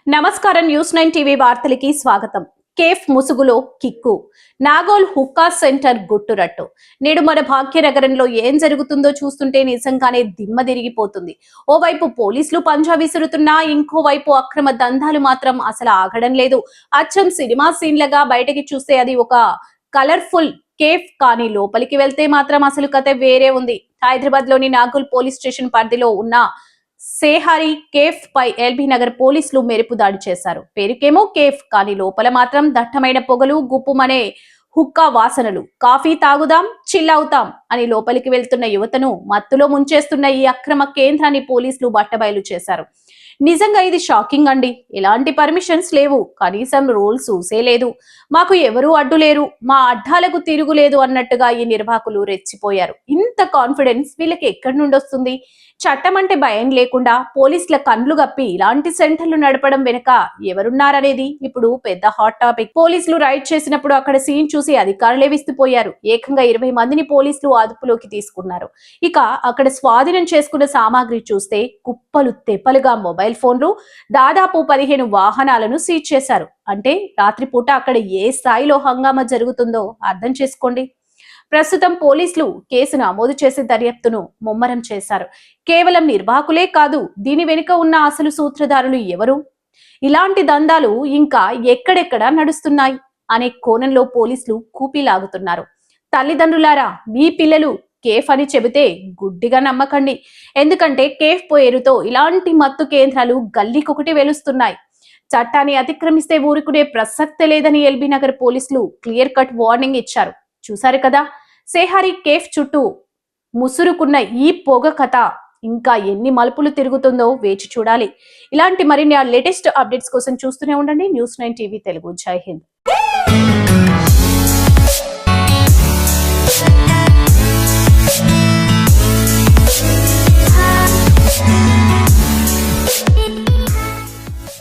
నమస్కారం news 9 TV వార్తలకి స్వాగతం. Cafe ముసుగులో కిక్కు, నాగోల్ హుక్కా సెంటర్ గుట్టురట్టు. నేడు మన భాగ్యనగరంలో ఏం జరుగుతుందో చూస్తుంటే నిజంగానే దిమ్మ తిరిగిపోతుంది. ఓవైపు పోలీసులు పంజా విసురుతున్నా ఇంకోవైపు అక్రమ దందాలు మాత్రం అసలు ఆగడం లేదు. అచ్చం సినిమా సీన్లగా బయటకి చూస్తే అది ఒక కలర్ఫుల్ కేఫ్, కానీ లోపలికి వెళ్తే మాత్రం అసలు కథ వేరే ఉంది. హైదరాబాద్ లోని నాగోల్ పోలీస్ స్టేషన్ పరిధిలో ఉన్న సేహారి కేఫ్ పై ఎల్బీ నగర్ పోలీసులు మెరుపు దాడి చేశారు. పేరుకేమో కేఫ్, కానీ లోపల మాత్రం దట్టమైన పొగలు, గుప్పుమనే హుక్కా వాసనలు. కాఫీ తాగుదాం, చిల్ అవుతాం అని లోపలికి వెళ్తున్న యువతను మత్తులో ముంచేస్తున్న ఈ అక్రమ కేంద్రాన్ని పోలీసులు బట్టబయలు చేశారు. నిజంగా ఇది షాకింగ్ అండి. ఎలాంటి పర్మిషన్స్ లేవు, కనీసం రూల్స్ చూసే లేదు. మాకు ఎవరూ అడ్డు లేరు, మా అడ్డాలకు తిరుగులేదు అన్నట్టుగా ఈ నిర్వాహకులు రెచ్చిపోయారు. ఇంత కాన్ఫిడెన్స్ వీళ్ళకి ఎక్కడి నుండి వస్తుంది? చట్టం అంటే భయం లేకుండా పోలీసుల కండ్లు గప్పి ఇలాంటి సెంటర్లు నడపడం వెనుక ఎవరున్నారనేది ఇప్పుడు పెద్ద హాట్ టాపిక్. పోలీసులు రైడ్ చేసినప్పుడు అక్కడ సీన్ చూసి అధికారులే విస్తుపోయారు. ఏకంగా 20 మందిని పోలీసులు అదుపులోకి తీసుకున్నారు. ఇక అక్కడ స్వాధీనం చేసుకున్న సామాగ్రి చూస్తే కుప్పలు తెప్పలుగా మొబైల్ ఫోన్లు, దాదాపు 15 వాహనాలను సీజ్ చేశారు. అంటే రాత్రిపూట అక్కడ ఏ స్థాయిలో హంగామా జరుగుతుందో అర్థం చేసుకోండి. ప్రస్తుతం పోలీసులు కేసు నమోదు చేసి దర్యాప్తును ముమ్మరం చేశారు. కేవలం నిర్వాహకులే కాదు, దీని వెనుక ఉన్న అసలు సూత్రధారులు ఎవరు, ఇలాంటి దందాలు ఇంకా ఎక్కడెక్కడ నడుస్తున్నాయి అనే కోణంలో పోలీసులు కూపీలాగుతున్నారు. తల్లిదండ్రులారా, మీ పిల్లలు కేఫ్ అని చెబితే గుడ్డిగా నమ్మకండి. ఎందుకంటే కేఫ్ పేరుతో ఇలాంటి మత్తు కేంద్రాలు గల్లీకొకటి వెలుస్తున్నాయి. చట్టాన్ని అతిక్రమిస్తే ఊరుకునే ప్రసక్తే లేదని ఎల్బీ నగర్ పోలీసులు క్లియర్ కట్ వార్నింగ్ ఇచ్చారు. చూసారు కదా, సేహారి కేఫ్ చుట్టూ ముసురుకున్న ఈ పొగ కథ ఇంకా ఎన్ని మలుపులు తిరుగుతుందో వేచి చూడాలి. ఇలాంటి మరిన్ని లేటెస్ట్ అప్డేట్స్ కోసం చూస్తూనే ఉండండి న్యూస్ 9 టీవీ తెలుగు. జై హింద్.